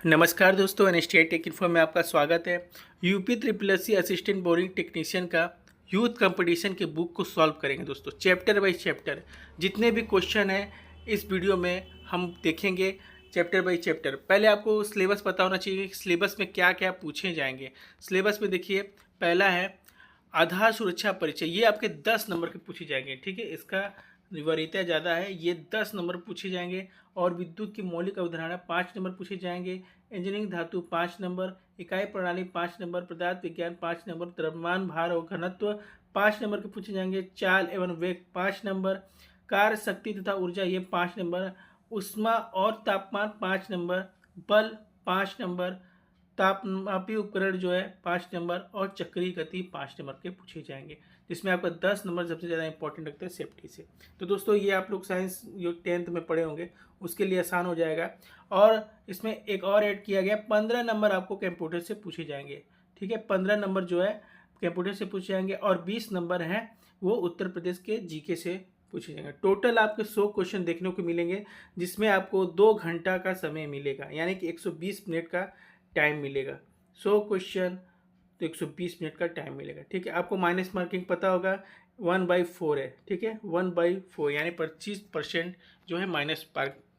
नमस्कार दोस्तों, NSTI take info में आपका स्वागत है। UP triple S C assistant boring technician का यूथ कंपटीशन के बुक को सॉल्व करेंगे दोस्तों, चैप्टर बाय चैप्टर। जितने भी क्वेश्चन हैं इस वीडियो में हम देखेंगे चैप्टर बाय चैप्टर। पहले आपको सिलेबस पता होना चाहिए कि सिलेबस में क्या क्या पूछे जाएंगे। सिलेबस में देखिए, पहला है आधार सुरक्षा परिचय। ये आपके 10 नंबर के पूछे जाएंगे, ठीक है। इसका वरीयता ज़्यादा है, ये 10 नंबर पूछे जाएंगे। और विद्युत की मौलिक अवधारणा 5 नंबर पूछे जाएंगे। इंजीनियरिंग धातु 5 नंबर, इकाई प्रणाली 5 नंबर, पदार्थ विज्ञान 5 नंबर, द्रव्यमान भार और घनत्व 5 नंबर के पूछे जाएंगे। चाल एवं वेग 5 नंबर, कार्य शक्ति तथा ऊर्जा ये 5 नंबर, उष्मा और तापमान 5 नंबर, बल 5 नंबर, तापमापी उपकरण जो है 5 नंबर, और चक्रीय गति 5 नंबर के पूछे जाएंगे। जिसमें आपका 10 नंबर सबसे ज़्यादा इंपॉर्टेंट लगता है सेफ्टी से। तो दोस्तों ये आप लोग साइंस जो 10th में पढ़े होंगे उसके लिए आसान हो जाएगा। और इसमें एक और ऐड किया गया, 15 नंबर आपको कंप्यूटर से पूछे जाएंगे, ठीक है। 15 नंबर जो है कंप्यूटर से पूछे जाएंगे और 20 नंबर हैं वो उत्तर प्रदेश के जीके से पूछे जाएंगे। टोटल आपके 100 क्वेश्चन देखने को मिलेंगे, जिसमें आपको 2 घंटा का समय मिलेगा, यानी कि 120 मिनट का टाइम मिलेगा। 100 क्वेश्चन तो 120 मिनट का टाइम मिलेगा, ठीक है। आपको माइनस मार्किंग पता होगा 1/4 है, ठीक है। 1/4 यानी 25% जो है माइनस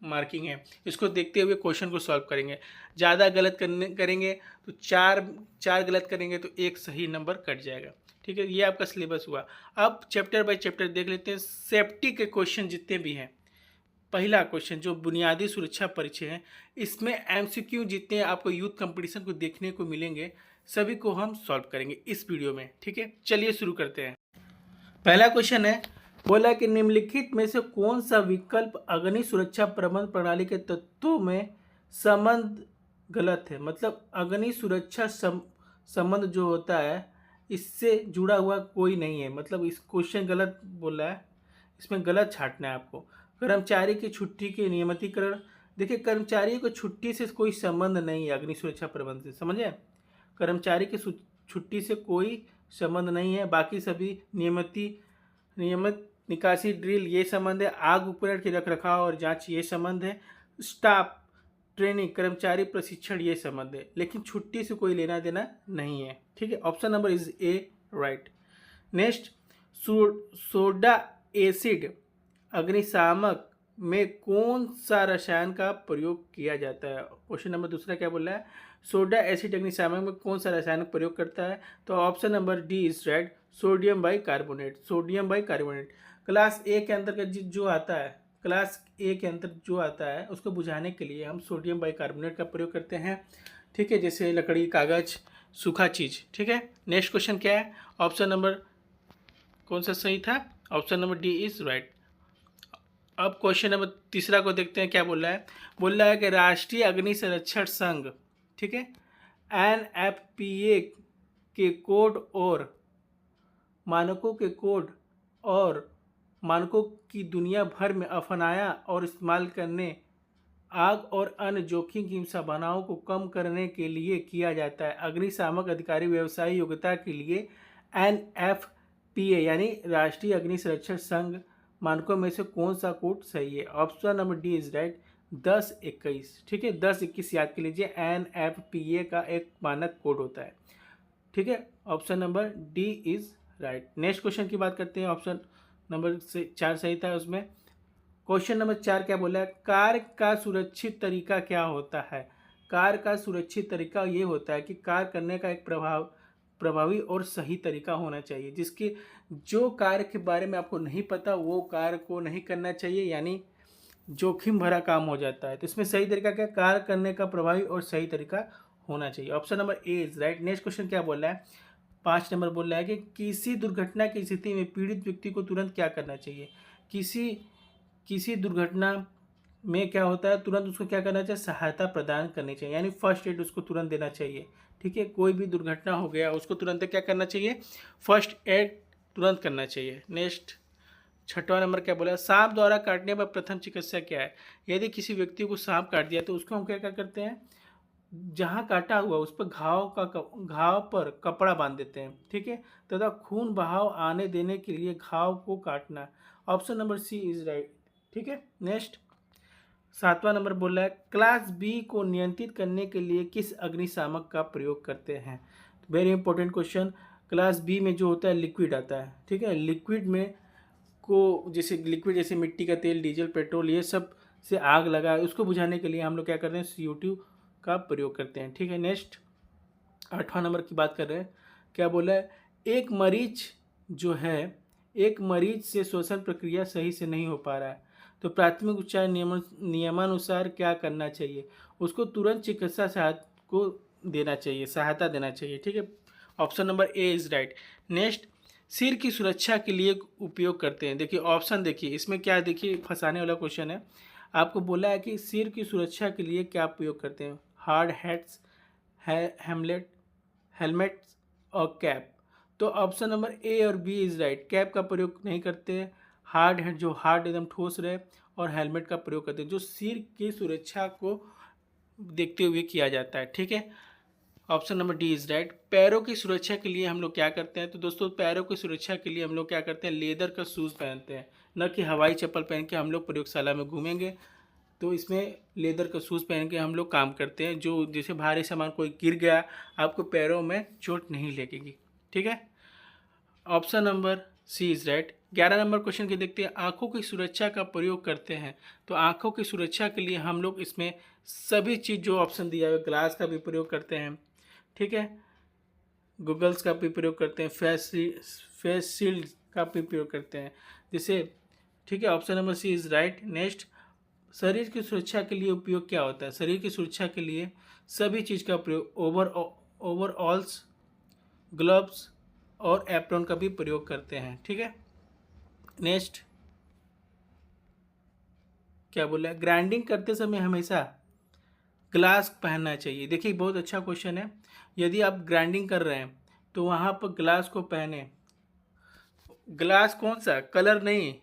मार्किंग है। इसको देखते हुए क्वेश्चन को सॉल्व करेंगे। ज़्यादा गलत करेंगे तो चार गलत करेंगे तो एक सही नंबर कट जाएगा, ठीक है। ये आपका सिलेबस हुआ। अब चैप्टर बाय चैप्टर देख लेते हैं। सेफ्टी के क्वेश्चन जितने भी हैं, पहला क्वेश्चन जो बुनियादी सुरक्षा परिचय है, इसमें एमसीक्यू जितने आपको यूथ कंपटीशन को देखने को मिलेंगे सभी को हम सॉल्व करेंगे इस वीडियो में, ठीक है। चलिए शुरू करते हैं। पहला क्वेश्चन है, बोला कि निम्नलिखित में से कौन सा विकल्प अग्नि सुरक्षा प्रबंध प्रणाली के तत्वों में संबंध गलत है। मतलब अग्नि सुरक्षा संबंध जो होता है इससे जुड़ा हुआ कोई नहीं है। मतलब इस क्वेश्चन गलत बोला है, इसमें गलत छांटना है आपको। कर्मचारी की छुट्टी के नियमितीकरण, देखिए कर्मचारी को छुट्टी से कोई संबंध नहीं है अग्नि सुरक्षा प्रबंध से, समझे। कर्मचारी की छुट्टी से कोई संबंध नहीं है। बाकी सभी नियमित निकासी ड्रिल ये संबंध है। आग उपकरण के रख रखाव और जांच ये संबंध है। स्टाफ ट्रेनिंग कर्मचारी प्रशिक्षण ये संबंध है, लेकिन छुट्टी से कोई लेना देना नहीं है, ठीक है। Option number is a right. Next, soda acid अग्निशामक में कौन सा रसायन का प्रयोग किया जाता है। क्वेश्चन नंबर दूसरा क्या बोल रहा है, सोडा एसिड अग्निशामक में कौन सा रासायनिक प्रयोग करता है। तो option number D is right, sodium bicarbonate. Sodium bicarbonate class ए के अंतर्गत जो आता है, क्लास ए के अंतर्गत जो आता है उसको बुझाने के लिए हम सोडियम बाइकार्बोनेट का प्रयोग करते हैं, ठीक है। जैसे लकड़ी, कागज, सूखा चीज़, ठीक है। नेक्स्ट क्वेश्चन क्या है, ऑप्शन नंबर कौन सा सही था, option number D is right. अब क्वेश्चन नंबर तीसरा को देखते हैं क्या बोल रहा है कि राष्ट्रीय अग्नि संरक्षण संघ, ठीक है, NFPA के कोड और मानकों की दुनिया भर में अपनाया और इस्तेमाल करने आग और अन्य जोखिम की संभावनाओं को कम करने के लिए किया जाता है। अग्निशामक अधिकारी व्यवसायी योग्यता के लिए NFPA यानी राष्ट्रीय अग्नि संरक्षण संघ मानकों में से कौन सा कोड सही है। Option number D is right, 10-21, ठीक है। 10-21 याद कर लीजिए, NFPA का एक मानक कोड होता है, ठीक है। Option number D is right. Next question की बात करते हैं। ऑप्शन नंबर 4 सही था उसमें। क्वेश्चन नंबर 4 क्या बोला है, कार्य का सुरक्षित तरीका क्या होता है। कार्य का सुरक्षित तरीका ये होता है कि कार्य करने का एक प्रभावी और सही तरीका होना चाहिए। जिसके जो कार्य के बारे में आपको नहीं पता वो कार्य को नहीं करना चाहिए, यानी जोखिम भरा काम हो जाता है। तो इसमें सही तरीका क्या, कार्य करने का प्रभावी और सही तरीका होना चाहिए। Option number A is right. Next question क्या बोल रहा है, 5 नंबर बोल रहा है कि किसी दुर्घटना की स्थिति में पीड़ित व्यक्ति को तुरंत क्या करना चाहिए। किसी दुर्घटना में क्या होता है, तुरंत उसको क्या करना चाहिए, सहायता प्रदान करनी चाहिए, यानी फर्स्ट एड उसको तुरंत देना चाहिए, ठीक है। कोई भी दुर्घटना हो गया उसको तुरंत क्या करना चाहिए, फर्स्ट एड तुरंत करना चाहिए। नेक्स्ट 6वां नंबर क्या बोला, सांप द्वारा काटने पर प्रथम चिकित्सा क्या है। यदि किसी व्यक्ति को सांप काट दिया तो उसको हम क्या क्या करते हैं, जहाँ काटा हुआ उस पर घाव पर कपड़ा बांध देते हैं, ठीक है, तथा खून बहाव आने देने के लिए घाव को काटना। Option number C is right, ठीक है। नेक्स्ट 7वां नंबर बोल रहा है क्लास बी को नियंत्रित करने के लिए किस अग्निशामक का प्रयोग करते हैं। Very important question. Class B में जो होता है लिक्विड आता है, ठीक है। लिक्विड में को जैसे लिक्विड जैसे मिट्टी का तेल, डीजल, पेट्रोल, ये सब से आग लगा है, उसको बुझाने के लिए हम लोग क्या करते हैं, CO2 का प्रयोग करते हैं, ठीक है। नेक्स्ट 8वां नंबर की बात कर रहे हैं। क्या बोला है, एक मरीज जो है, एक मरीज से श्वसन प्रक्रिया सही से नहीं हो पा रहा है, तो प्राथमिक उपचार नियमानुसार क्या करना चाहिए, उसको तुरंत चिकित्सा सहायता को देना चाहिए, सहायता देना चाहिए, ठीक है। Option number A is right. Next, सिर की सुरक्षा के लिए उपयोग करते हैं। देखिए ऑप्शन, देखिए इसमें क्या, देखिए फंसाने वाला क्वेश्चन है। आपको बोला है कि सिर की सुरक्षा के लिए क्या प्रयोग करते हैं, हार्ड हैट्स, हेमलेट, हेलमेट्स और कैप। तो ऑप्शन नंबर ए और बी इज राइट। कैप का प्रयोग नहीं करते हैं, हार्ड हेड जो हार्ड एकदम ठोस रहे, और हेलमेट का प्रयोग करते हैं जो सिर की सुरक्षा को देखते हुए किया जाता है, ठीक है। Option number D is right. पैरों की सुरक्षा के लिए हम लोग क्या करते हैं, तो दोस्तों पैरों की सुरक्षा के लिए हम लोग क्या करते हैं, लेदर का शूज़ पहनते हैं, न कि हवाई चप्पल पहन के हम लोग प्रयोगशाला में घूमेंगे। तो इसमें लेदर का शूज़ पहन के हम लोग काम करते हैं, जो जैसे भारी सामान कोई गिर गया आपको पैरों में चोट नहीं लगेगी, ठीक है। Option number C is right. 11 number question के देखते हैं, आंखों की सुरक्षा का प्रयोग करते हैं। तो आंखों की सुरक्षा के लिए हम लोग इसमें सभी चीज़ जो ऑप्शन दिया है, ग्लास का भी प्रयोग करते हैं, ठीक है, गूगल्स का भी प्रयोग करते हैं, फेस शील्ड का भी प्रयोग करते हैं, जैसे, ठीक है। Option number C is right. Next, शरीर की सुरक्षा के लिए उपयोग क्या होता है, शरीर की सुरक्षा के लिए सभी चीज़ का प्रयोग, ओवरऑल्स, ग्लव्स और एप्रॉन का भी प्रयोग करते हैं, ठीक है। नेक्स्ट क्या बोला है, ग्राइंडिंग करते समय हमेशा ग्लास पहनना चाहिए। देखिए बहुत अच्छा क्वेश्चन है। यदि आप ग्राइंडिंग कर रहे हैं तो वहाँ पर ग्लास को पहने। ग्लास कौन सा, कलर नहीं,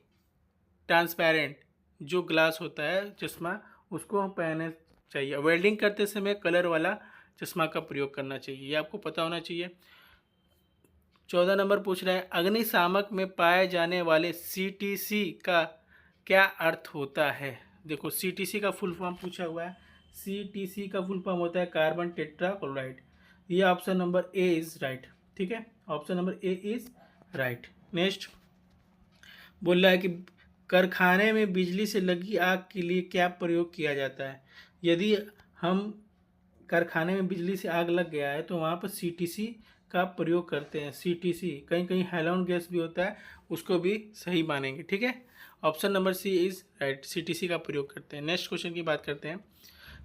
ट्रांसपेरेंट जो ग्लास होता है चश्मा, उसको हम पहने चाहिए। वेल्डिंग करते समय कलर वाला चश्मा का प्रयोग करना चाहिए, ये आपको पता होना चाहिए। 14 नंबर पूछ रहा है, अग्निशामक में पाए जाने वाले CTC का क्या अर्थ होता है। देखो CTC का फुल फॉर्म पूछा हुआ है। CTC का फुल फॉर्म होता है कार्बन टेट्रा क्लोराइड। ये option number A is right, ठीक है। Option number A is right. Next बोल रहा है कि कारखाने में बिजली से लगी आग के लिए क्या प्रयोग किया जाता है। यदि हम कारखाने में बिजली से आग लग गया है तो वहाँ पर CTC का प्रयोग करते हैं। CTC कहीं कहीं हैलोन गैस भी होता है, उसको भी सही मानेंगे, ठीक है। Option number C is right, CTC का प्रयोग करते हैं। नेक्स्ट क्वेश्चन की बात करते हैं।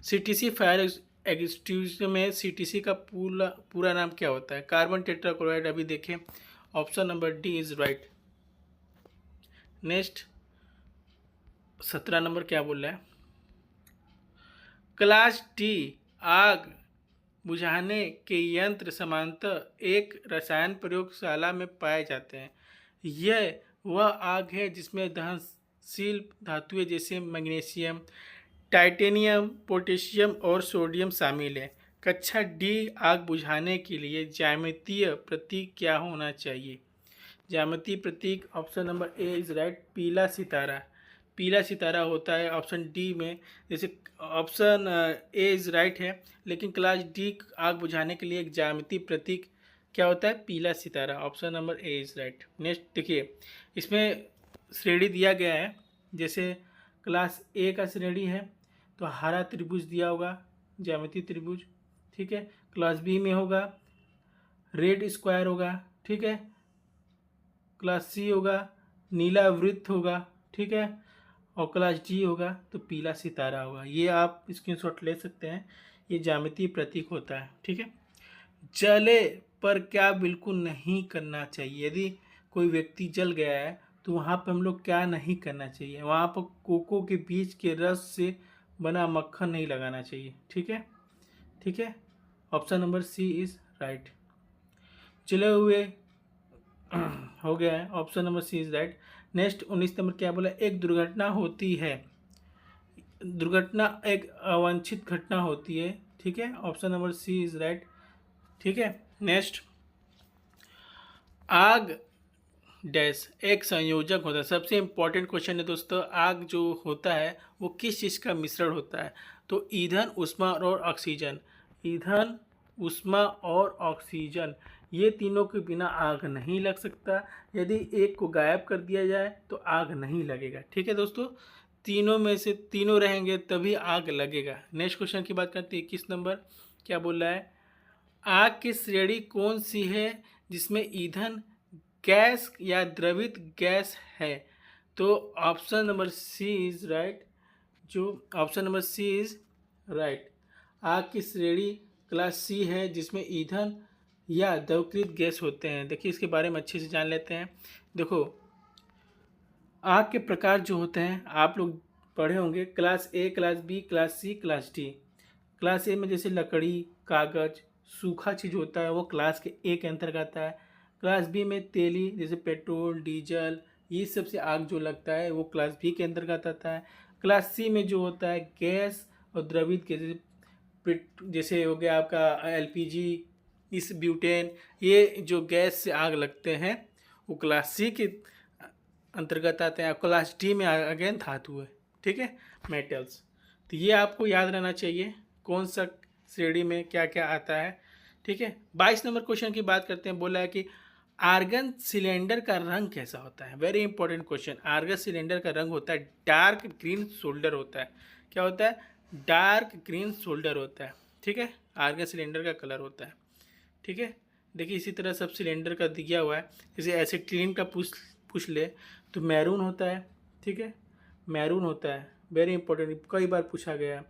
CTC फायर एक्सटिंग्विशर में CTC का पूरा नाम क्या होता है। कार्बन टेट्राक्लोराइड, अभी देखें, option number D is right. Next 17 number क्या बोल रहा है, क्लास डी आग बुझाने के यंत्र सामान्यतः एक रसायन प्रयोगशाला में पाए जाते हैं। यह वह आग है जिसमें दहनशील धातुएं जैसे मैग्नीशियम, टाइटेनियम, पोटेशियम और सोडियम शामिल है। कक्षा डी आग बुझाने के लिए ज्यामितीय प्रतीक क्या होना चाहिए। ज्यामितीय प्रतीक, option number A is right, पीला सितारा। पीला सितारा होता है ऑप्शन डी में। जैसे ऑप्शन ए इज राइट है, लेकिन क्लास डी आग बुझाने के लिए एक ज्यामितीय प्रतीक क्या होता है, पीला सितारा। Option number A is right. Next देखिए, इसमें श्रेणी दिया गया है। जैसे क्लास ए का श्रेणी है तो हरा त्रिभुज दिया होगा, ज्यामितीय त्रिभुज, ठीक है। क्लास बी में होगा रेड स्क्वायर होगा, ठीक है। क्लास सी होगा नीला वृत्त होगा, ठीक है। और क्लास जी होगा तो पीला सितारा होगा। ये आप स्क्रीनशॉट ले सकते हैं, ये ज्यामितीय प्रतीक होता है, ठीक है। जले पर क्या बिल्कुल नहीं करना चाहिए। यदि कोई व्यक्ति जल गया है तो वहाँ पर हम लोग क्या नहीं करना चाहिए, वहाँ पर कोको के बीज के रस से बना मक्खन नहीं लगाना चाहिए, ठीक है, ठीक है। Option number C is right. जले हुए हो गया है, option number C is right. Next 19 number क्या बोला, एक दुर्घटना होती है। दुर्घटना एक अवांछित घटना होती है, ठीक है। Option number C is right, ठीक है। नेक्स्ट, आग डैश एक संयोजक होता है। सबसे इम्पोर्टेंट क्वेश्चन है दोस्तों, आग जो होता है वो किस चीज़ का मिश्रण होता है? तो ईंधन, ऊष्मा और ऑक्सीजन। ईंधन, ऊष्मा और ऑक्सीजन, ये तीनों के बिना आग नहीं लग सकता। यदि एक को गायब कर दिया जाए तो आग नहीं लगेगा। ठीक है दोस्तों, तीनों में से तीनों रहेंगे तभी आग लगेगा। नेक्स्ट क्वेश्चन की बात करते हैं 21 नंबर। क्या बोल रहा है? आग की श्रेणी कौन सी है जिसमें ईंधन गैस या द्रवित गैस है? तो option number C is right. जो option number C is right. आग की श्रेणी क्लास सी है जिसमें ईंधन या द्रवीकृत गैस होते हैं। देखिए इसके बारे में अच्छे से जान लेते हैं। देखो, आग के प्रकार जो होते हैं आप लोग पढ़े होंगे, class A, class B, class C, class D. Class A में जैसे लकड़ी, कागज, सूखा चीज़ होता है वो क्लास के ए के अंतर्गत आता है। क्लास बी में तेली जैसे पेट्रोल, डीजल, ये सब से आग जो लगता है वो क्लास बी के अंतर्गत आता है। क्लास सी में जो होता है गैस और द्रवित गैस, जैसे हो गया आपका एलपीजी, इस ब्यूटेन, ये जो गैस से आग लगते हैं वो क्लास सी के अंतर्गत आते हैं। क्लास डी में अगेन धातु है। ठीक है, मेटल्स। तो ये आपको याद रहना चाहिए कौन सा श्रेणी में क्या क्या आता है। ठीक है, 22 नंबर क्वेश्चन की बात करते हैं। बोला है कि आर्गन सिलेंडर का रंग कैसा होता है? Very important question. Argon cylinder का रंग होता है डार्क ग्रीन सोल्डर होता है। क्या होता है? डार्क ग्रीन सोल्डर होता है। ठीक है, आर्गन सिलेंडर का कलर होता है। ठीक है, देखिए इसी तरह सब सिलेंडर का दिया हुआ है। जैसे एसिटिलीन का पूछ ले तो मैरून होता है। ठीक है, मैरून होता है, वेरी इंपॉर्टेंट, कई बार पूछा गया है,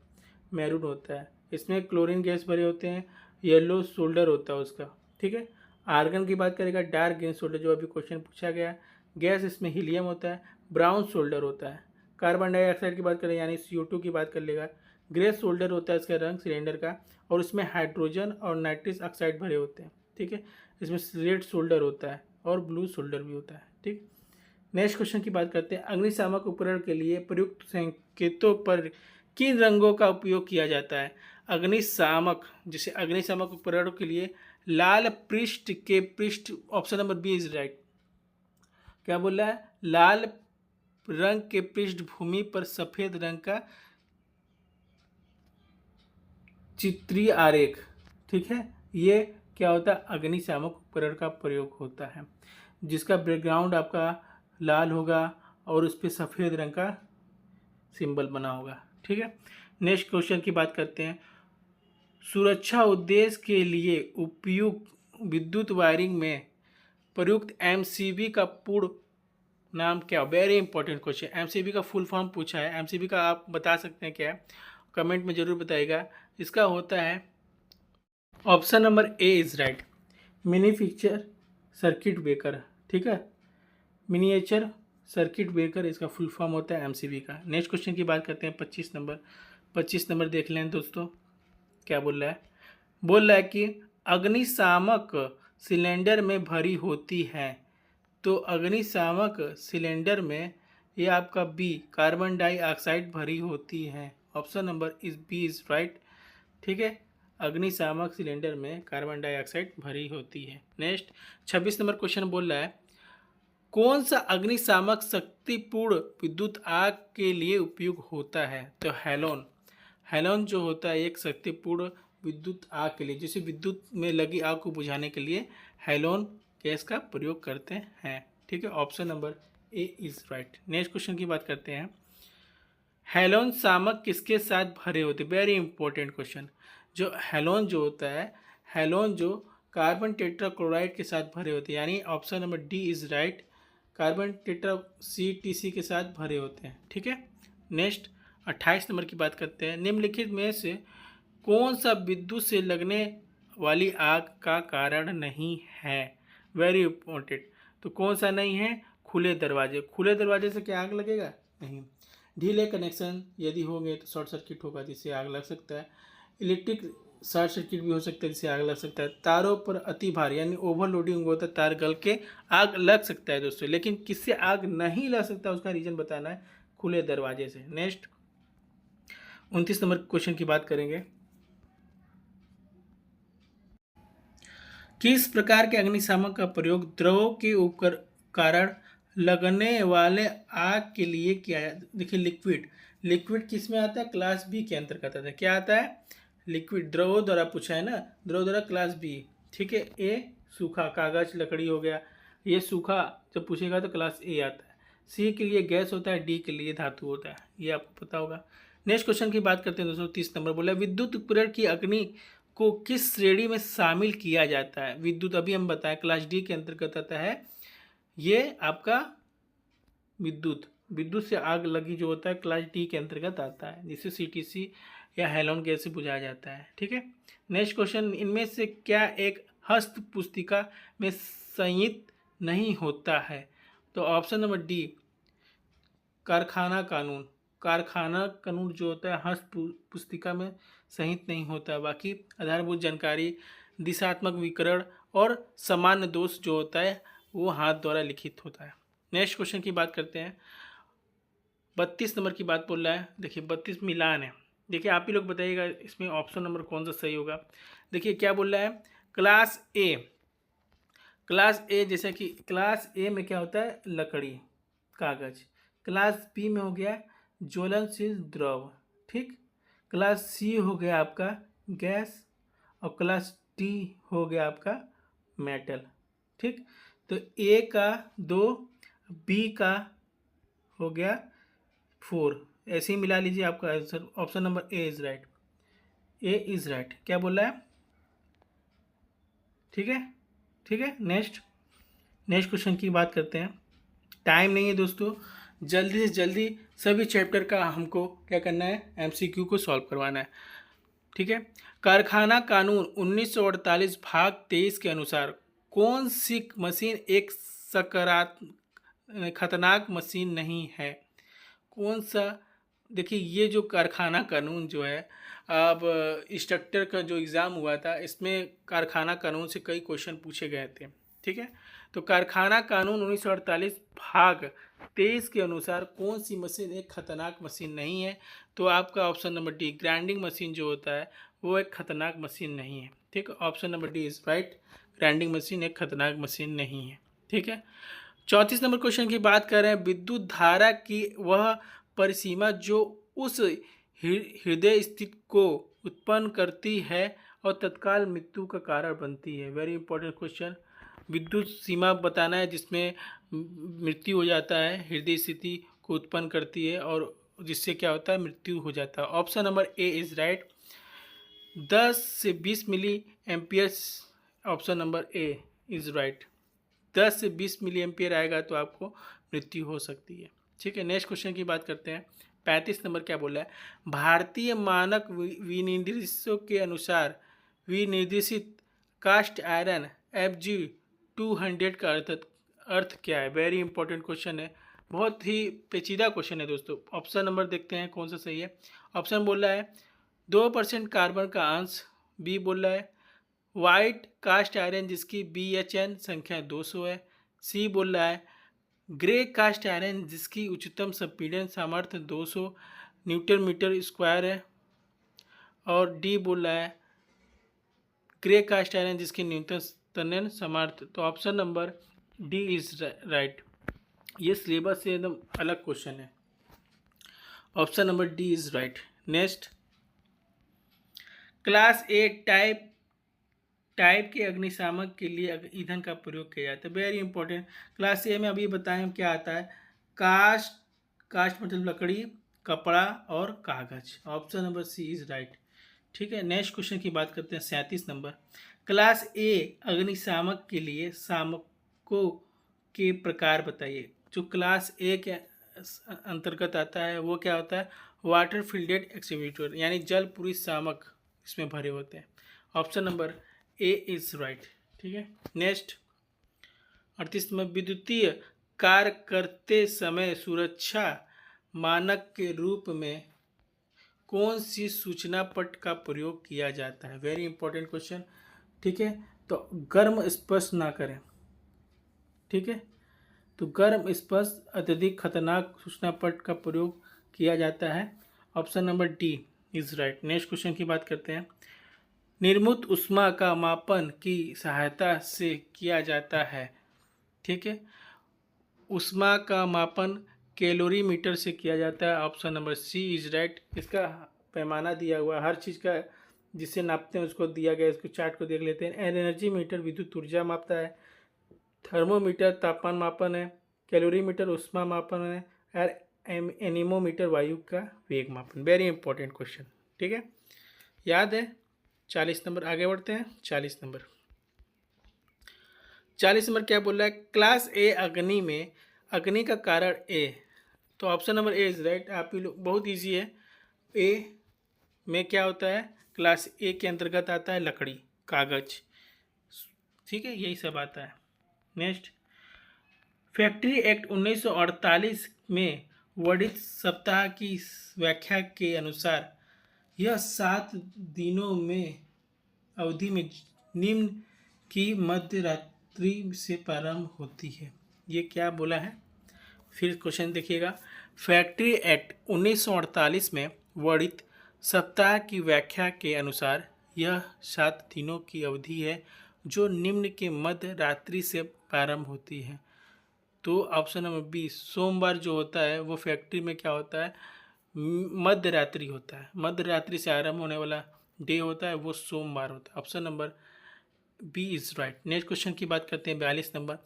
मैरून होता है। इसमें क्लोरीन गैस भरे होते हैं, येलो सोल्डर होता है उसका। ठीक है, आर्गन की बात करेगा डार्क ग्रीन सोल्डर, जो अभी क्वेश्चन पूछा गया। गैस इसमें हीलियम होता है, ब्राउन सोल्डर होता है। कार्बन डाइऑक्साइड की बात करें यानी CO2 की बात कर लेगा, ग्रे सोल्डर होता है इसका रंग सिलेंडर का, और उसमें हाइड्रोजन और नाइट्रस ऑक्साइड भरे होते हैं। ठीक है, इसमें रेड सोल्डर होता है और ब्लू सोल्डर भी होता है। ठीक, नेक्स्ट क्वेश्चन की बात करते हैं। अग्निशामक उपकरण के लिए प्रयुक्त संकेतों पर किन रंगों का उपयोग किया जाता है? अग्निशामक, जैसे अग्निशामक उपकरणों के लिए लाल पृष्ठ के पृष्ठ, option number B is right. क्या बोल रहा है? लाल रंग के पृष्ठभूमि पर सफेद रंग का चित्रीय आरेख। ठीक है, ये क्या होता है? अग्निशामक उपकरण का प्रयोग होता है, जिसका बैकग्राउंड आपका लाल होगा और उस पर सफ़ेद रंग का सिंबल बना होगा। ठीक है, नेक्स्ट क्वेश्चन की बात करते हैं। सुरक्षा उद्देश्य के लिए उपयुक्त विद्युत वायरिंग में प्रयुक्त MCB का पूर्ण नाम क्या? Very important question. MCB का फुल फॉर्म पूछा है। MCB का आप बता सकते हैं क्या है? कमेंट में ज़रूर बताइएगा। इसका होता है option number A is right, miniature circuit breaker. ठीक है, मिनिएचर सर्किट ब्रेकर इसका फुल फॉर्म होता है MCB का। नेक्स्ट क्वेश्चन की बात करते हैं 25 नंबर। 25 नंबर देख लें दोस्तों, क्या बोल रहा है? बोल रहा है कि अग्निशामक सिलेंडर में भरी होती है। तो अग्निशामक सिलेंडर में ये आपका बी, कार्बन डाइऑक्साइड भरी होती है। Option number is B is right. ठीक है, अग्निशामक सिलेंडर में कार्बन डाइऑक्साइड भरी होती है। नेक्स्ट 26 नंबर क्वेश्चन बोल रहा है, कौन सा अग्निशामक शक्तिपूर्ण विद्युत आग के लिए उपयोग होता है? तो हैलोन। हैलोन जो होता है एक शक्तिपूर्ण विद्युत आग के लिए, जैसे विद्युत में लगी आग को बुझाने के लिए हैलोन गैस का प्रयोग करते हैं। ठीक है, option number A is right. Next question की बात करते हैं। हैलोन शामक किसके साथ भरे होते? Very important question. जो हैलोन जो होता है, हैलोन जो कार्बन टेट्राक्लोराइड के साथ भरे होते हैं, यानी option number D is right, carbon tetra CTC के साथ भरे होते हैं। ठीक है, नेक्स्ट 28 नंबर की बात करते हैं। निम्नलिखित में से कौन सा विद्युत से लगने वाली आग का कारण नहीं है? Very important. तो कौन सा नहीं है? खुले दरवाजे। खुले दरवाजे से क्या आग लगेगा? नहीं। ढीले कनेक्शन यदि होंगे तो शॉर्ट सर्किट होगा जिससे आग लग सकता है। इलेक्ट्रिक शॉर्ट सर्किट भी हो सकता है जिससे आग लग सकता है। तारों पर अति भार यानी ओवरलोडिंग होता है, तार गल के आग लग सकता है दोस्तों। लेकिन किससे आग नहीं लग सकता उसका रीजन बताना है, खुले दरवाजे से। नेक्स्ट 29 नंबर क्वेश्चन की बात करेंगे। किस प्रकार के अग्निशामक का प्रयोग द्रवों के कारण लगने वाले आग के लिए क्या है? देखिए लिक्विड, लिक्विड किस में आता है? क्लास बी के अंतर्गत आता है। क्या आता है? लिक्विड, द्रव द्वारा पूछा है ना, द्रव द्वारा क्लास बी। ठीक है, ए सूखा, कागज लकड़ी हो गया, ये सूखा जब पूछेगा तो क्लास ए आता है। सी के लिए गैस होता है, डी के लिए धातु होता है, ये आपको पता होगा। नेक्स्ट क्वेश्चन की बात करते हैं दोस्तों। 30 नंबर बोला विद्युत उपकरण की अग्नि को किस श्रेणी में शामिल किया जाता है? विद्युत अभी हम बताएं क्लास डी के अंतर्गत आता है। ये आपका विद्युत, विद्युत से आग लगी जो होता है क्लास डी के अंतर्गत आता है, जिसे सीटीसी या हेलोन गैस से बुझाया जाता है। ठीक है, नेक्स्ट क्वेश्चन, इनमें से क्या एक हस्त पुस्तिका में संहित नहीं होता है? तो ऑप्शन नंबर डी कारखाना कानून, कारखाना कानून जो होता है हस्त पुस्तिका में संहित नहीं होता। बाकी आधारभूत जानकारी, दिशात्मक विकरण और सामान्य दोष जो होता है वो हाथ द्वारा लिखित होता है। नेक्स्ट क्वेश्चन की बात करते हैं। 32 नंबर की बात बोल रहा है। देखिए 32 मिलान है। देखिए आप ही लोग बताइएगा इसमें ऑप्शन नंबर कौन सा सही होगा। देखिए क्या बोल रहा है, क्लास ए, क्लास ए जैसे कि क्लास ए में क्या होता है? लकड़ी, कागज। क्लास बी में हो गया ज्वलनशील द्रव। ठीक, क्लास सी हो गया आपका गैस, और क्लास डी हो गया आपका मेटल। ठीक, तो ए का 2, बी का हो गया 4, ऐसे ही मिला लीजिए आपका answer. Option number A is right, A is right. क्या बोल रहा है? ठीक है, ठीक है। नेक्स्ट क्वेश्चन की बात करते हैं। टाइम नहीं है दोस्तों, जल्दी से जल्दी सभी चैप्टर का हमको क्या करना है? एमसीक्यू को सॉल्व करवाना है। ठीक है, कारखाना कानून 1948 भाग 23 के अनुसार कौन सी मशीन एक खतरनाक मशीन नहीं है? कौन सा? देखिए ये जो कारखाना कानून जो है, अब इंस्ट्रक्टर का जो एग्ज़ाम हुआ था इसमें कारखाना कानून से कई क्वेश्चन पूछे गए थे। ठीक है, तो कारखाना कानून 1948 भाग 23 के अनुसार कौन सी मशीन एक खतरनाक मशीन नहीं है? तो आपका option number D grinding machine जो होता है वो एक खतरनाक मशीन नहीं है। ठीक, option number D is right, grinding machine एक खतरनाक मशीन नहीं है। ठीक है, 34 नंबर क्वेश्चन की बात कर रहे हैं। विद्युत धारा की वह परिसीमा जो उस हृदय स्थिति को उत्पन्न करती है और तत्काल मृत्यु का कारण बनती है। Very important question. विद्युत सीमा बताना है जिसमें मृत्यु हो जाता है, हृदय स्थिति को उत्पन्न करती है और जिससे क्या होता है? मृत्यु हो जाता है। Option number A is right, 10 से 20 milli amperes. Option number A is right, 10 से 20 मिली एम्पियर आएगा तो आपको मृत्यु हो सकती है। ठीक है, नेक्स्ट क्वेश्चन की बात करते हैं। 35 नंबर क्या बोला है? भारतीय मानक विनिर्देशों के अनुसार विनिर्देशित कास्ट आयरन FG 200 का अर्थ क्या है? वेरी इंपॉर्टेंट क्वेश्चन है, बहुत ही पेचीदा क्वेश्चन है दोस्तों। ऑप्शन नंबर देखते हैं कौन सा सही है। ऑप्शन बोल रहा है 2% कार्बन का अंश, बी बोल रहा है वाइट कास्ट आयरन जिसकी BHN संख्या 200 है, सी बोल रहा है ग्रे कास्ट आयरन जिसकी उच्चतम संपीड़न सामर्थ्य 200 न्यूटन मीटर स्क्वायर है, और डी बोल रहा है ग्रे कास्ट आयरन जिसकी न्यूनतम तन्यन सामर्थ्य। तो option number D is right. ये सिलेबस से एकदम अलग क्वेश्चन है। Option number D is right. Next, class A type के अग्निशामक के लिए ईंधन का प्रयोग किया जाता है। Very important. क्लास ए में अभी बताएं क्या आता है? कास्ट मतलब लकड़ी, कपड़ा और कागज। Option number C is right. ठीक है, नेक्स्ट क्वेश्चन की बात करते हैं। 37 नंबर, क्लास ए अग्निशामक के लिए शामकों के प्रकार बताइए। जो क्लास ए के अंतर्गत आता है वो क्या होता है? वाटर फील्डेड एक्सटिंग्विशर, यानी जल पूरी शामक इसमें भरे होते हैं। Option number A is right. ठीक है, नेक्स्ट 38 में विद्युतीय कार्य करते समय सुरक्षा मानक के रूप में कौन सी सूचना पट का प्रयोग किया जाता है? Very important question. ठीक है, तो गर्म स्पर्श ना करें। ठीक है, तो गर्म स्पर्श अत्यधिक खतरनाक सूचना पट का प्रयोग किया जाता है। Option number D is right. Next question की बात करते हैं। निर्मुत ऊष्मा का मापन की सहायता से किया जाता है। ठीक है, ऊष्मा का मापन कैलोरीमीटर से किया जाता है। Option number C is right. इसका पैमाना दिया हुआ है, हर चीज़ का जिससे नापते हैं उसको दिया गया है। इसको चार्ट को देख लेते हैं। एनर्जी मीटर विद्युत ऊर्जा मापता है, थर्मोमीटर तापमान मापन है, कैलोरीमीटर ऊष्मा मापन है, और एनीमोमीटर वायु का वेग मापन। वेरी इंपॉर्टेंट क्वेश्चन, ठीक है, याद है। 40 नंबर, आगे बढ़ते हैं। 40 नंबर क्या बोल रहा है? क्लास ए अग्नि में अग्नि का कारण ए। तो option number A is right. आप ही लोग, बहुत इजी है। ए में क्या होता है? क्लास ए के अंतर्गत आता है लकड़ी, कागज, ठीक है, यही सब आता है। नेक्स्ट, फैक्ट्री एक्ट 1948 में वर्णित सप्ताह की व्याख्या के अनुसार यह 7 दिनों में अवधि में निम्न की मध्य रात्रि से प्रारंभ होती है। ये क्या बोला है? फिर क्वेश्चन देखिएगा। फैक्ट्री एक्ट 1948 में वर्णित सप्ताह की व्याख्या के अनुसार यह 7 दिनों की अवधि है जो निम्न के मध्य रात्रि से प्रारंभ होती है। तो ऑप्शन नंबर बी, सोमवार जो होता है वो फैक्ट्री में क्या होता है? मध्य रात्रि होता है। मध्य रात्रि से आरंभ होने वाला डे होता है वो सोमवार होता है। Option number B is right. Next question की बात करते हैं। 42 नंबर,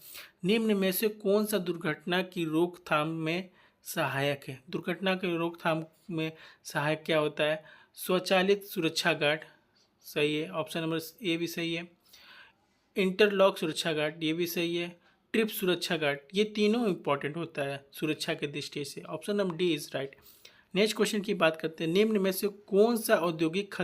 निम्न में से कौन सा दुर्घटना की रोकथाम में सहायक है? दुर्घटना की रोकथाम में सहायक क्या होता है? स्वचालित सुरक्षा गार्ड, सही है, ऑप्शन नंबर ए भी सही है। इंटरलॉक सुरक्षा गार्ड, ये भी सही है। ट्रिप सुरक्षा गार्ड, ये तीनों इंपॉर्टेंट होता है सुरक्षा के दृष्टि से। Option number D is right. Next question की बात करते हैं। निम्न में से कौन सा औद्योगिक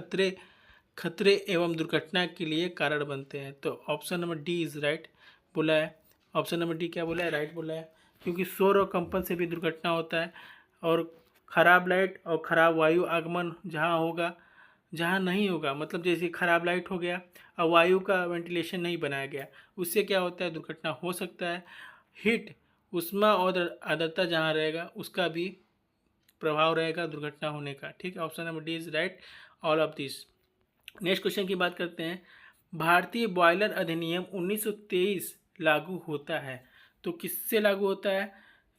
खतरे एवं दुर्घटना के लिए कारण बनते हैं? तो option number D is right बोला है। ऑप्शन नंबर डी क्या बोला है? राइट बोला है, क्योंकि शोर और कंपन से भी दुर्घटना होता है, और खराब लाइट और खराब वायु आगमन जहाँ होगा, जहाँ नहीं होगा, मतलब जैसे खराब लाइट हो गया और वायु का वेंटिलेशन नहीं बनाया गया, उससे क्या होता है? दुर्घटना हो सकता है। हीट, ऊष्मा और आर्द्रता जहाँ रहेगा उसका भी प्रभाव रहेगा दुर्घटना होने का, ठीक है। Option number D is right, all of this. Next question की बात करते हैं। भारतीय बॉयलर अधिनियम 1923 लागू होता है, तो किससे लागू होता है?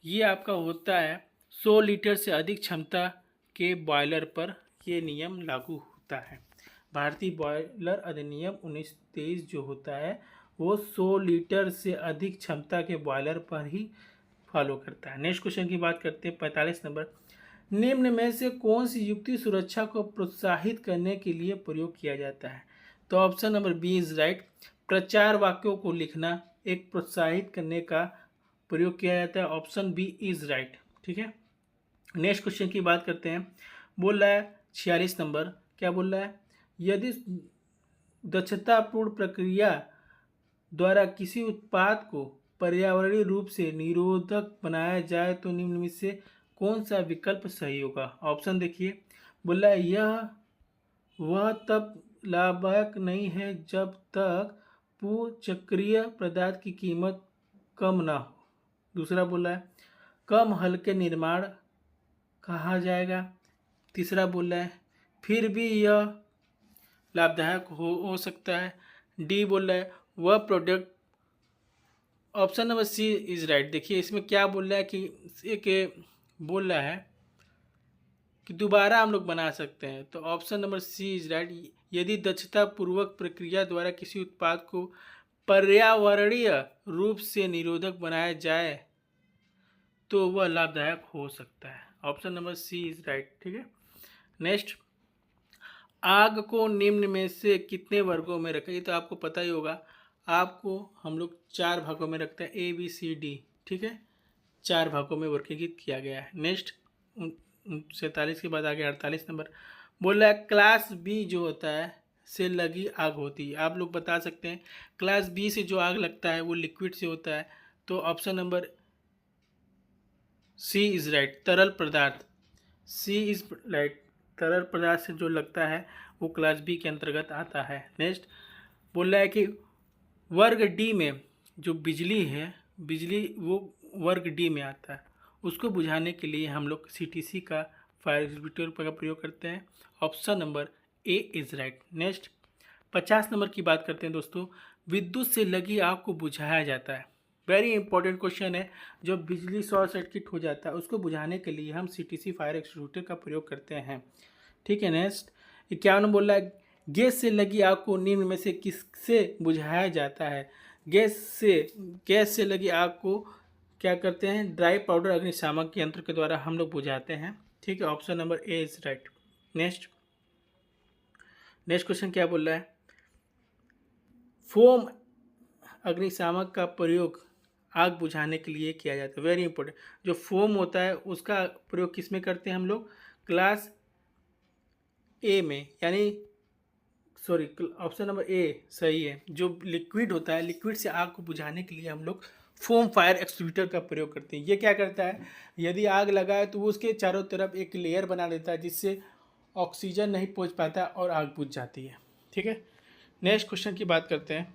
ये आपका होता है 100 लीटर से अधिक क्षमता के बॉयलर पर ये नियम लागू होता है। भारतीय बॉयलर अधिनियम 1923 जो होता है वो 100 लीटर से अधिक क्षमता के बॉयलर पर ही फॉलो करता है। नेक्स्ट क्वेश्चन की बात करते हैं। 45 नंबर, निम्न में से कौन सी युक्ति सुरक्षा को प्रोत्साहित करने के लिए प्रयोग किया जाता है? तो option number B is right. प्रचार वाक्यों को लिखना एक प्रोत्साहित करने का प्रयोग किया जाता है। ऑप्शन बी इज राइट, ठीक है। नेक्स्ट क्वेश्चन की बात करते हैं। बोल रहा है 46 नंबर, क्या बोल रहा है? यदि दक्षतापूर्ण प्रक्रिया द्वारा किसी उत्पाद को पर्यावरणीय रूप से निरोधक बनाया जाए तो निम्न में से कौन सा विकल्प सही होगा? ऑप्शन देखिए। बोला यह वह तब लाभदायक नहीं है जब तक चक्रीय पदार्थ की कीमत कम ना हो। दूसरा बोला है कम हल्के निर्माण कहा जाएगा। तीसरा बोला है फिर भी यह लाभदायक हो सकता है। डी बोल रहा है वह product. Option number C is right. देखिए इसमें क्या बोल रहा है कि एक बोल रहा है कि दोबारा हम लोग बना सकते हैं, तो option number C is right. यदि दक्षता पूर्वक प्रक्रिया द्वारा किसी उत्पाद को पर्यावरणीय रूप से निरोधक बनाया जाए तो वह लाभदायक हो सकता है। Option number C is right, ठीक है। नेक्स्ट, आग को निम्न में से कितने वर्गों में रखें? ये तो आपको पता ही होगा। आग को हम लोग 4 भागों में रखते हैं, ए बी सी डी, ठीक है। 4 भागों में वर्गीकृत किया गया है। नेक्स्ट 47 के बाद आगे 48 नंबर बोल रहा है क्लास बी जो होता है से लगी आग होती है। आप लोग बता सकते हैं क्लास बी से जो आग लगता है वो लिक्विड से होता है, तो option number C is right, तरल पदार्थ। सी इज राइट, तरल पदार्थ से जो लगता है वो क्लास बी के अंतर्गत आता है। नेक्स्ट बोल रहा है कि वर्ग डी में जो बिजली है, बिजली वो वर्ग डी में आता है, उसको बुझाने के लिए हम लोग सीटीसी का फायर एक्सटिंग्विशर का प्रयोग करते हैं। Option number A is right. Next 50 number की बात करते हैं दोस्तों। विद्युत से लगी आग को बुझाया जाता है। वेरी इंपॉर्टेंट क्वेश्चन है। जो बिजली शॉर्ट सर्किट हो जाता है उसको बुझाने के लिए हम सीटीसी फायर एक्सटिंग्विशर का प्रयोग करते हैं। ठीक है। नेक्स्ट 51 बोल रहा है, गैस से लगी आग को निम्न में से किससे बुझाया जाता है? गैस से लगी आग को क्या करते हैं? ड्राई पाउडर अग्निशामक यंत्र के द्वारा हम लोग बुझाते हैं। ठीक है, option number A is right. Next question क्या बोल रहा है? फोम अग्निशामक का प्रयोग आग बुझाने के लिए किया जाता है। Very important. जो फोम होता है उसका प्रयोग किस में करते हैं हम लोग? क्लास ए में, यानी सॉरी ऑप्शन नंबर ए सही है। जो लिक्विड होता है, लिक्विड से आग को बुझाने के लिए हम लोग फोम फायर एक्सटिंग्विशर का प्रयोग करते हैं। ये क्या करता है? यदि आग लगा है तो वो उसके चारों तरफ एक लेयर बना देता है जिससे ऑक्सीजन नहीं पहुंच पाता और आग बुझ जाती है। ठीक है। नेक्स्ट क्वेश्चन की बात करते हैं।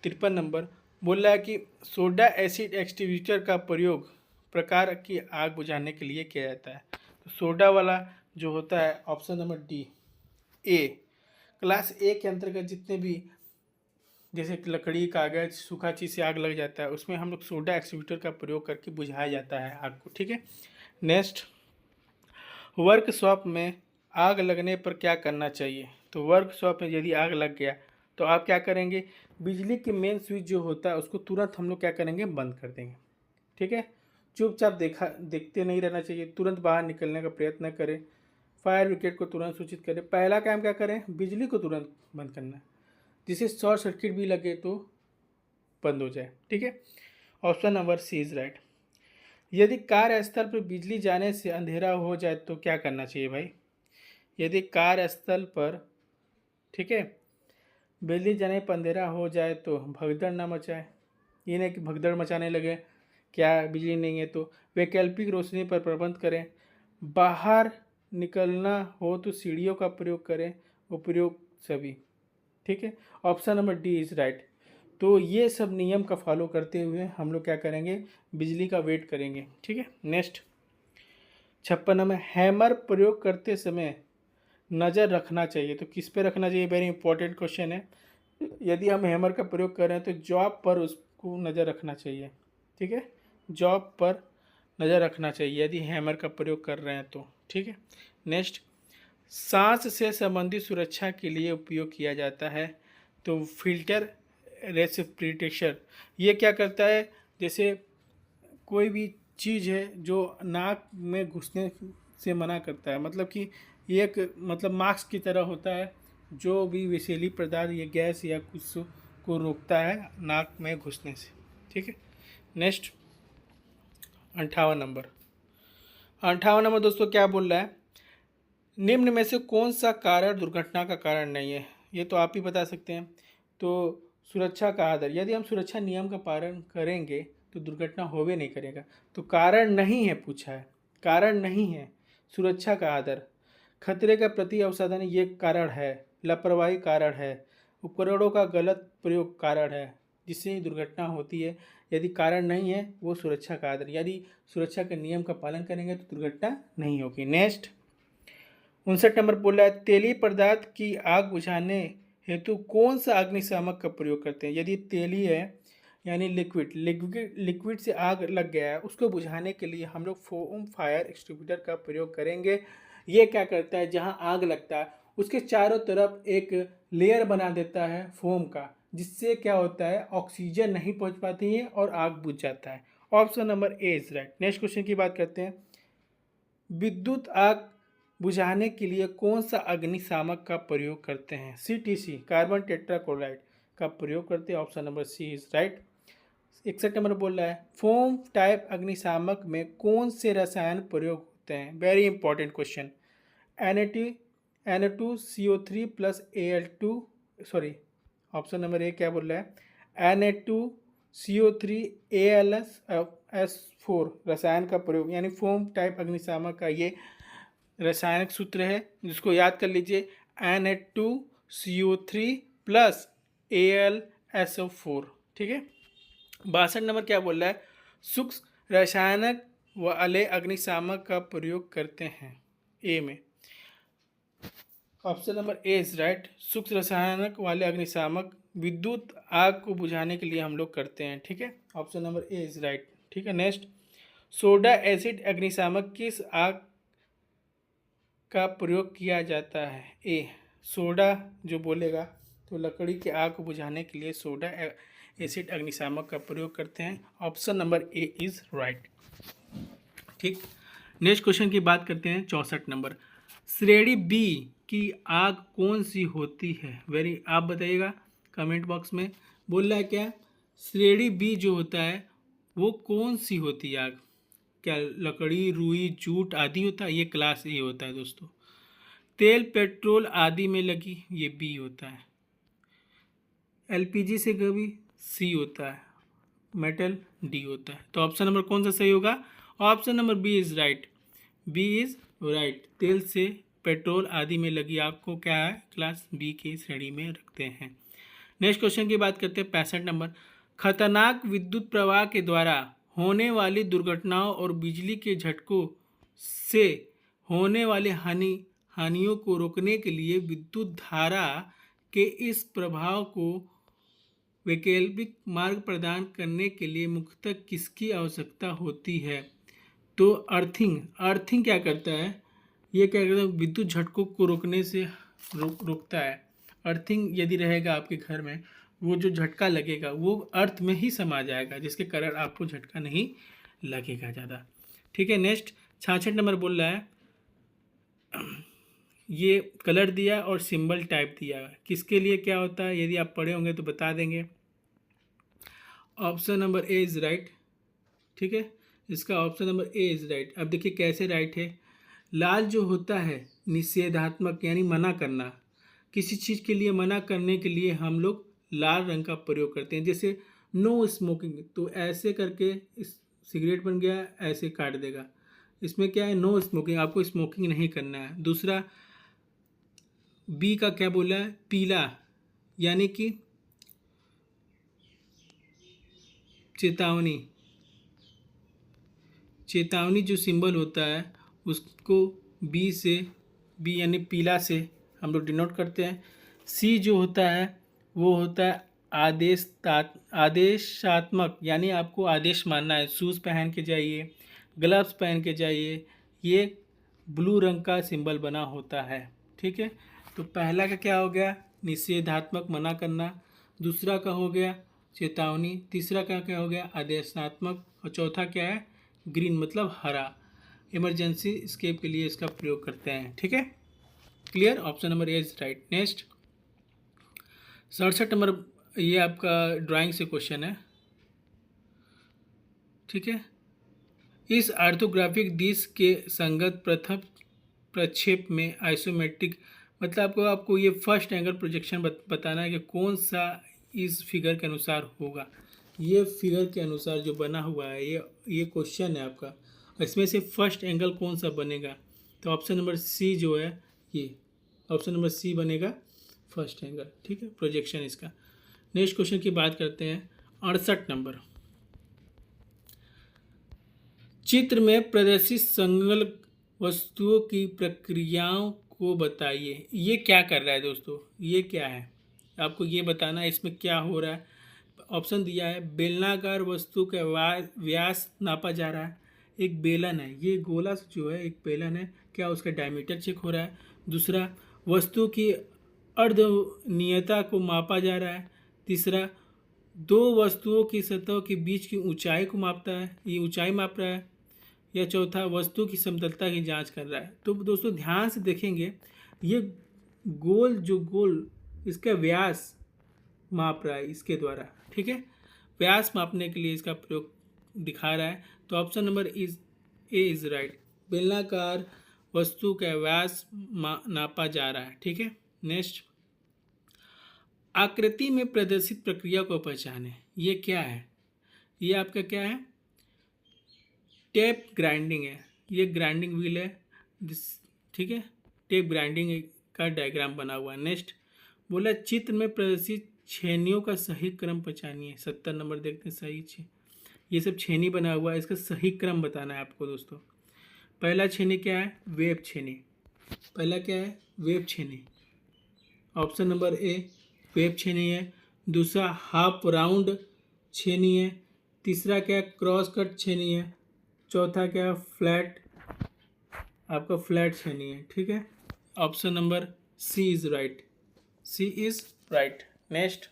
53 नंबर बोल रहा है कि सोडा एसिड एक्सटिंग्विशर का प्रयोग प्रकार की आग बुझाने के लिए किया जाता है। तो सोडा वाला जो होता है option number D A. Class ए के अंतर्गत जितने भी जैसे लकड़ी, कागज, सूखा चीज़ से आग लग जाता है उसमें हम लोग सोडा एक्सटिंग्विशर का प्रयोग करके बुझाया जाता है आग को। ठीक है। नेक्स्ट, वर्कशॉप में आग लगने पर क्या करना चाहिए? तो वर्कशॉप में यदि आग लग गया तो आप क्या करेंगे? बिजली के मेन स्विच जो होता है उसको तुरंत हम लोग क्या करेंगे? बंद कर देंगे। ठीक है। चुपचाप देखते नहीं रहना चाहिए, तुरंत बाहर निकलने का प्रयत्न करें। फायर ब्रिगेड को तुरंत सूचित करें। पहला काम क्या करें? बिजली को तुरंत बंद करना, जिससे शॉर्ट सर्किट भी लगे तो बंद हो जाए। ठीक है। Option number C is right. यदि कार्यस्थल पर बिजली जाने से अंधेरा हो जाए तो क्या करना चाहिए भाई? यदि कार्यस्थल पर, ठीक है, बिजली जाने पर अंधेरा हो जाए तो भगदड़ ना मचाए। ये नहीं कि भगदड़ मचाने लगे क्या बिजली नहीं है तो। वैकल्पिक रोशनी पर प्रबंध करें। बाहर निकलना हो तो सीढ़ियों का प्रयोग करें। उपयोग सभी। ठीक है। Option number D is right. तो ये सब नियम का फॉलो करते हुए हम लोग क्या करेंगे? बिजली का वेट करेंगे। ठीक है। नेक्स्ट 56 नंबर, हैमर प्रयोग करते समय नज़र रखना चाहिए। तो किस पे रखना चाहिए? वेरी इंपॉर्टेंट क्वेश्चन है। यदि हम हैमर का प्रयोग कर रहे हैं तो जॉब पर उसको नज़र रखना चाहिए। ठीक है। जॉब पर नज़र रखना चाहिए यदि हैमर का प्रयोग कर रहे हैं तो। ठीक है। नेक्स्ट, सांस से संबंधित सुरक्षा के लिए उपयोग किया जाता है। तो फिल्टर रेस्पिरेटर ये क्या करता है? जैसे कोई भी चीज़ है जो नाक में घुसने से मना करता है, मतलब कि ये एक मतलब मास्क की तरह होता है जो भी विषैली पदार्थ या गैस या कुछ को रोकता है नाक में घुसने से। ठीक है। नेक्स्ट 58 नंबर दोस्तों क्या बोल रहा है? निम्न में से कौन सा कारण दुर्घटना का कारण नहीं है? ये तो आप ही बता सकते हैं। तो सुरक्षा का आदर, यदि हम सुरक्षा नियम का पालन करेंगे तो दुर्घटना होवे नहीं करेगा। तो कारण नहीं है पूछा है, कारण नहीं है। सुरक्षा का आदर, खतरे का प्रति अवसाधन ये कारण है। लापरवाही कारण है। उपकरणों का गलत प्रयोग कारण है जिससे दुर्घटना होती है। यदि कारण नहीं है वो सुरक्षा का आदर, यदि सुरक्षा के नियम का पालन करेंगे तो दुर्घटना नहीं होगी। नेक्स्ट 59 नंबर बोल रहा है, तेलीय पदार्थ की आग बुझाने हेतु कौन सा अग्निशामक का प्रयोग करते हैं? यदि तेलीय है यानी लिक्विड से आग लग गया है उसको बुझाने के लिए हम लोग फोम फायर एक्सटिंग्विशर का प्रयोग करेंगे। ये क्या करता है? जहाँ आग लगता है उसके चारों तरफ एक लेयर बना देता है फोम का, जिससे क्या होता है? ऑक्सीजन नहीं पहुँच पाती है और आग बुझ जाता है। Option number A is right. Next question की बात करते हैं। विद्युत आग बुझाने के लिए कौन सा अग्निशामक का प्रयोग करते हैं? सीटीसी कार्बन टेट्राक्लोराइड का प्रयोग करते हैं। Option number C is right. 61 number बोल रहा है, फोम टाइप अग्निशामक में कौन से रसायन प्रयोग होते हैं? Very important question. Na2CO3 plus Al2, sorry option number ए क्या बोल रहा है? Na2CO3 AlS4 रसायन का प्रयोग, यानी फोम टाइप अग्निशामक का ये रासायनिक सूत्र है जिसको याद कर लीजिए, Na2CO3 प्लस AlSO4। ठीक है। 62 नंबर क्या बोल रहा है? सूक्ष्म रासायनिक वाले अग्निशामक का प्रयोग करते हैं। ए में option number A is right. सूक्ष्म रसायनक वाले अग्निशामक विद्युत आग को बुझाने के लिए हम लोग करते हैं, ठीक है। Option number A is right, ठीक है। नेक्स्ट, सोडा एसिड अग्निशामक किस आग का प्रयोग किया जाता है? ए सोडा जो बोलेगा तो लकड़ी की आग को बुझाने के लिए सोडा एसिड अग्निशामक का प्रयोग करते हैं। Option number A is right, ठीक। नेक्स्ट क्वेश्चन की बात करते हैं 64 नंबर। श्रेणी बी की आग कौन सी होती है? आप बताइएगा कमेंट बॉक्स में। बोल रहा है क्या? श्रेणी बी जो होता है वो कौन सी होती है आग? क्या लकड़ी, रुई, जूट आदि होता है? ये क्लास ए होता है दोस्तों। तेल, पेट्रोल आदि में लगी, ये बी होता है। एलपीजी से कभी, सी होता है। मेटल, डी होता है। तो ऑप्शन नंबर कौन सा सही होगा? Option number B is right, B is right. तेल से, पेट्रोल आदि में लगी आग को क्या है? क्लास बी की श्रेणी में रखते हैं। नेक्स्ट क्वेश्चन की बात करते हैं 65 नंबर। खतरनाक विद्युत प्रवाह के द्वारा होने वाली दुर्घटनाओं और बिजली के झटकों से होने वाले हानियों को रोकने के लिए विद्युत धारा के इस प्रभाव को वैकल्पिक मार्ग प्रदान करने के लिए मुख्यतः किसकी आवश्यकता होती है? तो अर्थिंग क्या करता है? ये क्या करता है? विद्युत झटकों को रोकने से रोकता है। अर्थिंग यदि रहेगा आपके घर में, वो जो झटका लगेगा वो अर्थ में ही समा जाएगा, जिसके कारण आपको झटका नहीं लगेगा ज़्यादा, ठीक है। नेक्स्ट 66 नंबर बोल रहा है, ये कलर दिया और सिंबल टाइप दिया, किसके लिए क्या होता है? यदि आप पढ़े होंगे तो बता देंगे। Option number A is right, ठीक है। इसका option number A is right. अब देखिए कैसे राइट है। लाल जो होता है निषेधात्मक, यानी मना करना, किसी चीज़ के लिए मना करने के लिए हम लोग लाल रंग का प्रयोग करते हैं। जैसे नो स्मोकिंग, तो ऐसे करके इस सिगरेट बन गया, ऐसे काट देगा। इसमें क्या है? नो स्मोकिंग, आपको स्मोकिंग नहीं करना है। दूसरा बी का क्या बोला है? पीला, यानी कि चेतावनी जो सिंबल होता है उसको बी यानी पीला से हम लोग डिनोट करते हैं। सी जो होता है वो होता है आदेशात्मक, यानी आपको आदेश मानना है। शूज़ पहन के जाइए, ग्लव्स पहन के जाइए, ये ब्लू रंग का सिंबल बना होता है, ठीक है। तो पहला का क्या हो गया? निषेधात्मक, मना करना। दूसरा का हो गया चेतावनी। तीसरा का क्या हो गया? आदेशात्मक। और चौथा क्या है? ग्रीन, मतलब हरा। इमरजेंसी स्केप के लिए इसका प्रयोग करते हैं, ठीक है। Clear? Option number A is right. Next 67 number, ये आपका ड्राइंग से क्वेश्चन है, ठीक है। इस ऑर्थोग्राफिक दिश के संगत प्रथम प्रक्षेप में आइसोमेट्रिक, मतलब आपको ये फर्स्ट एंगल प्रोजेक्शन बताना है कि कौन सा इस फिगर के अनुसार होगा। ये फिगर के अनुसार जो बना हुआ है, ये क्वेश्चन है आपका। इसमें से फर्स्ट एंगल कौन सा बनेगा? तो ऑप्शन नंबर सी जो है, ये ऑप्शन नंबर सी बनेगा फर्स्ट एंगल, ठीक है, प्रोजेक्शन इसका। नेक्स्ट क्वेश्चन की बात करते हैं 68 नंबर। चित्र में प्रदर्शित संलग्न वस्तुओं की प्रक्रियाओं को बताइए। ये क्या कर रहा है दोस्तों? ये क्या है? आपको ये बताना है इसमें क्या हो रहा है। ऑप्शन दिया है, बेलनाकार वस्तु का व्यास नापा जा रहा है। एक बेलन है, ये गोला जो है एक बेलन है, क्या उसका डायमीटर चेक हो रहा है। दूसरा, वस्तु की अर्धनियता को मापा जा रहा है। तीसरा, दो वस्तुओं की सतह के बीच की ऊंचाई को मापता है, ये ऊंचाई माप रहा है। या चौथा, वस्तु की समतलता की जांच कर रहा है। तो दोस्तों ध्यान से देखेंगे, ये गोल इसका व्यास माप रहा है इसके द्वारा, ठीक है। व्यास मापने के लिए इसका प्रयोग दिखा रहा है। तो option number A is right. बेलनाकार वस्तु का व्यास नापा जा रहा है, ठीक है। नेक्स्ट, आकृति में प्रदर्शित प्रक्रिया को पहचाने। ये क्या है? ये आपका क्या है? टेप ग्राइंडिंग है। ये ग्राइंडिंग व्हील है, ठीक है। टेप ग्राइंडिंग का डायग्राम बना हुआ है। नेक्स्ट बोला, चित्र में प्रदर्शित छेनियों का सही क्रम पहचानिए। 70 नंबर देखते हैं। सही ये सब छेनी बना हुआ है, इसका सही क्रम बताना है आपको दोस्तों। पहला छेनी क्या है? वेब छेनी। पहला क्या है? वेब छेनी। ऑप्शन नंबर ए वेब छेनी है, दूसरा हाफ राउंड छेनी है, तीसरा क्या है क्रॉस कट छेनी है, चौथा क्या है फ्लैट, आपका फ्लैट छेनी है। ठीक है, option number C is right, C is right. Next,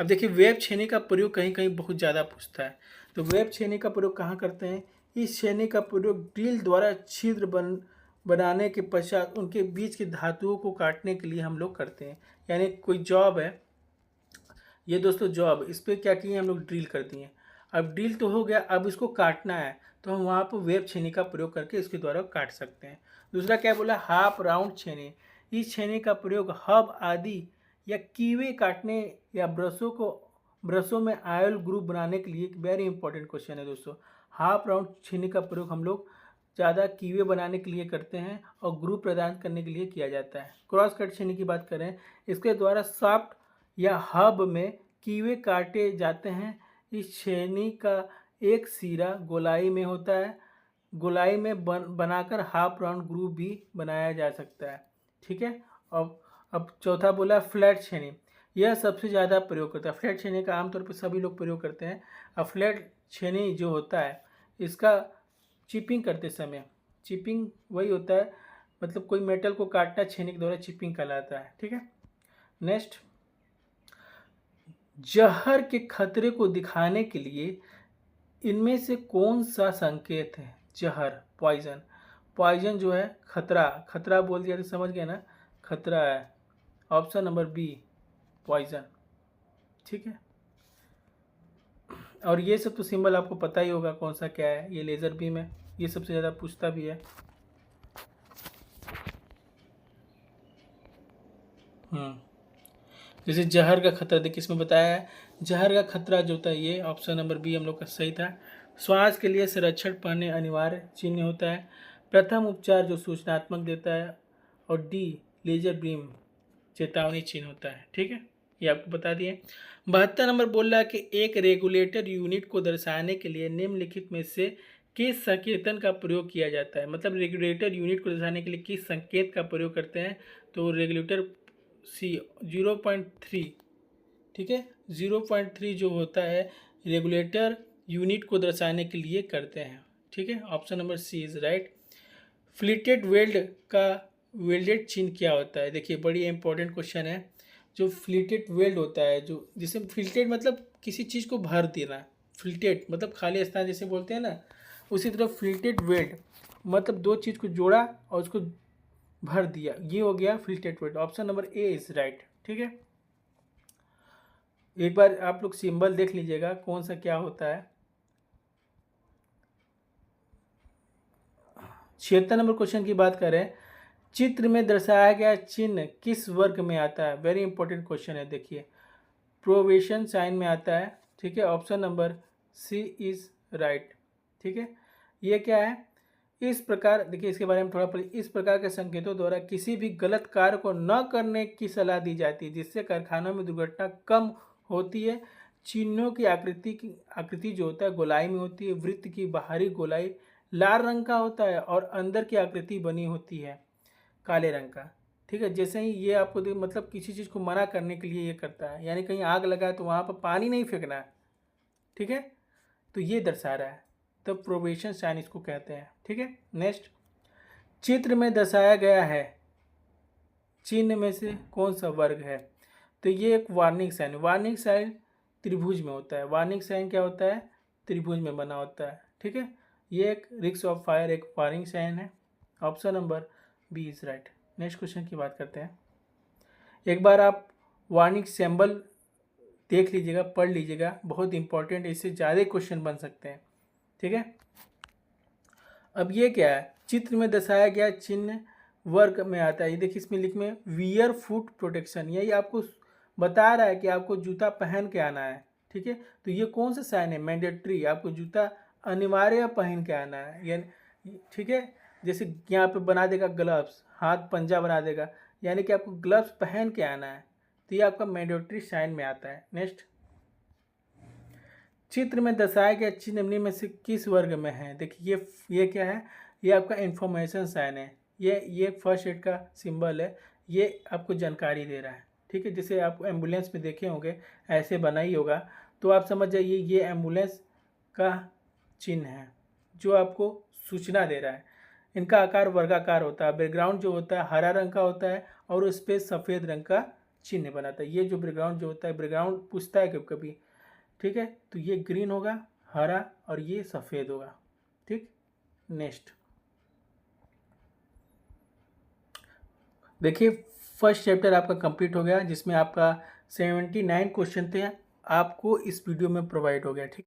अब देखिए वेब छेनी का प्रयोग कहीं कहीं बहुत ज़्यादा पूछता है। तो वेब छेनी का प्रयोग कहाँ करते हैं? इस छेनी का प्रयोग ड्रिल द्वारा छिद्र बनाने के पश्चात उनके बीच की धातुओं को काटने के लिए हम लोग करते हैं। यानी कोई जॉब है, ये दोस्तों जॉब, इस पर क्या किए हम लोग ड्रिल कर दिए। अब ड्रिल तो हो गया, अब इसको काटना है तो हम वहाँ पर वेब छेनी का प्रयोग करके इसके द्वारा काट सकते हैं। दूसरा क्या बोला? हाफ राउंड छेनी। इस छेनी का प्रयोग हब आदि या कीवे काटने या ब्रशों में ऑयल ग्रुप बनाने के लिए, एक वेरी इंपॉर्टेंट क्वेश्चन है दोस्तों। हाफ राउंड छेनी का प्रयोग हम लोग ज़्यादा कीवे बनाने के लिए करते हैं और ग्रुप प्रदान करने के लिए किया जाता है। क्रॉस कट छेनी की बात करें, इसके द्वारा सॉफ्ट या हब में कीवे काटे जाते हैं। इस छेनी का एक सिरा गोलाई में होता है, गोलाई में बनाकर हाफ राउंड ग्रुप भी बनाया जा सकता है। ठीक है, अब चौथा बोला फ्लैट छेनी। यह सबसे ज़्यादा प्रयोग करता है। फ्लैट छेनी का आमतौर पर सभी लोग प्रयोग करते हैं। अब फ्लैट छेनी जो होता है, इसका चिपिंग करते समय, चिपिंग वही होता है, मतलब कोई मेटल को काटना छेनी के द्वारा चिपिंग कहलाता है। ठीक है, नेक्स्ट, जहर के खतरे को दिखाने के लिए इनमें से कौन सा संकेत है? जहर, पॉइजन, पॉइजन जो है खतरा, खतरा बोल दिया तो समझ गए ना, खतरा है। Option number B poison. ठीक है, और ये सब तो सिंबल आपको पता ही होगा कौन सा क्या है। ये लेज़र बीम है, ये सबसे ज़्यादा पूछता भी है। जैसे जहर का खतरा, देखिए इसमें बताया है जहर का खतरा जो होता है, ये ऑप्शन नंबर बी हम लोग का सही था। श्वास के लिए संरक्षण पहनने अनिवार्य चिन्ह होता है। प्रथम उपचार जो सूचनात्मक देता है, और डी लेजर बीम चेतावनी चिन्ह होता है। ठीक है, ये आपको बता दिए। 72 नंबर बोल रहा है कि एक रेगुलेटर यूनिट को दर्शाने के लिए निम्नलिखित में से किस संकेतन का प्रयोग किया जाता है? मतलब रेगुलेटर यूनिट को दर्शाने के लिए किस संकेत का प्रयोग करते हैं? तो रेगुलेटर सी 0.3। ठीक है, 0.3 जो होता है रेगुलेटर यूनिट को दर्शाने के लिए करते हैं। ठीक है, option number C is right. Fillet weld का वेल्डेड चिन्ह क्या होता है? देखिए बड़ी इंपॉर्टेंट क्वेश्चन है। जो फ्लिटेड वेल्ड होता है, जो जिसे फ्लिटेड मतलब किसी चीज़ को भर देना, फ्लिटेड मतलब खाली स्थान जैसे बोलते हैं ना, उसी तरह फ्लिटेड वेल्ड मतलब दो चीज़ को जोड़ा और उसको भर दिया, ये हो गया fillet weld. Option number A is right. ठीक है, एक बार आप लोग सिंबल देख लीजिएगा कौन सा क्या होता है। 76 नंबर क्वेश्चन की बात करें, चित्र में दर्शाया गया चिन्ह किस वर्ग में आता है? वेरी इंपॉर्टेंट क्वेश्चन है। देखिए प्रोवेशन साइन में आता है। ठीक है, option number C is right. ठीक है, ये क्या है? इस प्रकार, देखिए इसके बारे में थोड़ा पढ़िए। इस प्रकार के संकेतों द्वारा किसी भी गलत कार्य को न करने की सलाह दी जाती है, जिससे कारखानों में दुर्घटना कम होती है। चिन्हों की आकृति जो होता है गोलाई में होती है। वृत्त की बाहरी गोलाई लाल रंग का होता है और अंदर की आकृति बनी होती है काले रंग का। ठीक है, जैसे ही ये आपको मतलब किसी चीज़ को मना करने के लिए ये करता है, यानी कहीं आग लगा है तो वहाँ पर पानी नहीं फेंकना है। ठीक है, तो ये दर्शा रहा है, तब प्रोबेशन साइन इसको कहते हैं। ठीक है, नेक्स्ट, चित्र में दर्शाया गया है चिन्ह में से कौन सा वर्ग है? तो ये एक वार्निंग साइन, वार्निंग साइन त्रिभुज में होता है। वार्निंग साइन क्या होता है? त्रिभुज में बना होता है। ठीक है, ये एक रिस्क ऑफ फायर एक वार्निंग साइन है। Option number B is right. Next question की बात करते हैं। एक बार आप वार्निंग सिंबल देख लीजिएगा, पढ़ लीजिएगा, बहुत इंपॉर्टेंट है, इससे ज़्यादा क्वेश्चन बन सकते हैं। ठीक है, अब ये क्या है? चित्र में दर्शाया गया चिन्ह वर्ग में आता है। ये देखिए इसमें लिख में वियर फुट प्रोटेक्शन, यही आपको बता रहा है कि आपको जूता पहन के आना है। ठीक है, तो ये कौन सा साइन है? मैंडेटरी, आपको जूता अनिवार्य पहन के आना है। यानी ठीक है, जैसे यहाँ पे बना देगा ग्लव्स, हाथ पंजा बना देगा, यानी कि आपको ग्लव्स पहन के आना है, तो ये आपका मैंडेटरी साइन में आता है। नेक्स्ट, चित्र में दर्शाया गया चिन्ह निम्न में से किस वर्ग में है? देखिए ये क्या है? ये आपका इंफॉर्मेशन साइन है। ये फर्स्ट एड का सिंबल है, ये आपको जानकारी दे रहा है। ठीक है, जैसे आप एम्बुलेंस में देखे होंगे ऐसे बना ही होगा, तो आप समझ जाइए ये एम्बुलेंस का चिन्ह है जो आपको सूचना दे रहा है। इनका आकार वर्गाकार होता है, बैकग्राउंड जो होता है हरा रंग का होता है और उस पर सफ़ेद रंग का चिन्ह बनाता है। ये जो बैकग्राउंड जो होता है, बैकग्राउंड पूछता है कभी कभी, ठीक है, तो ये ग्रीन होगा, हरा, और ये सफ़ेद होगा। ठीक, नेक्स्ट देखिए, फर्स्ट चैप्टर आपका कंप्लीट हो गया जिसमें आपका 79 क्वेश्चन थे, आपको इस वीडियो में प्रोवाइड हो गया। ठीक।